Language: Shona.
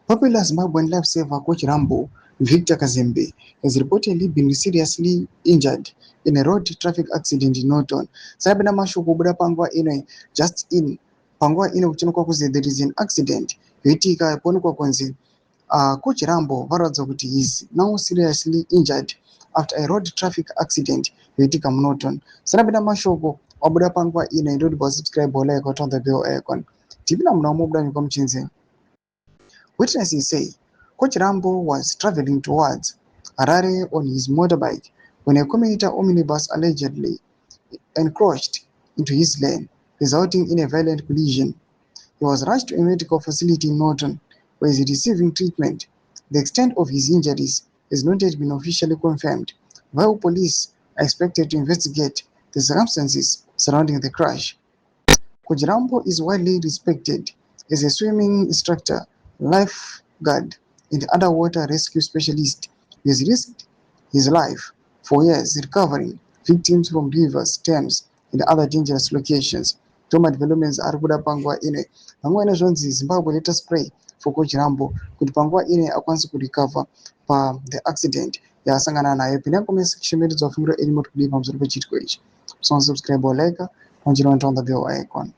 Popular Zimbabwean lifesaver coach Rambo Victor Kazembe has reportedly been seriously injured in a road traffic accident in Norton. Sabina mashoko kubuda panguva ino just in panguva ino kuchonekwa kuzi there is an accident yoitika poonekwa kunzi coach Rambo varatidza kuti is now seriously injured after a road traffic accident yoitika muNorton. Sabina mashoko wabuda panguva ino indoti pasubscribe like on the bell icon. Tipina muna mubuda nyika muchinze. Witnesses say Coach Rambo was traveling towards Harare on his motorbike when a commuter omnibus allegedly encroached into his lane, resulting in a violent collision. He was rushed to a medical facility in Norton, where he is receiving treatment. The extent of his injuries has not yet been officially confirmed, while police are expected to investigate the circumstances surrounding the crash. Coach Rambo is widely respected as a swimming instructor, lifeguard, and underwater rescue specialist. He has risked his life for years recovering victims from rivers, Thames, and other dangerous locations. Toma developments ari kuda panguva ino. Vamwe vanozvanzi Zimbabwe let us pray for Coach Rambo kuti panguva ino akwanise kurecover pa the accident yaasangana nayo. Pinda comment section medu dzafungiro eni moti kudii pamusoro pechitiko ichi. Subscribe or like, on the bell icon.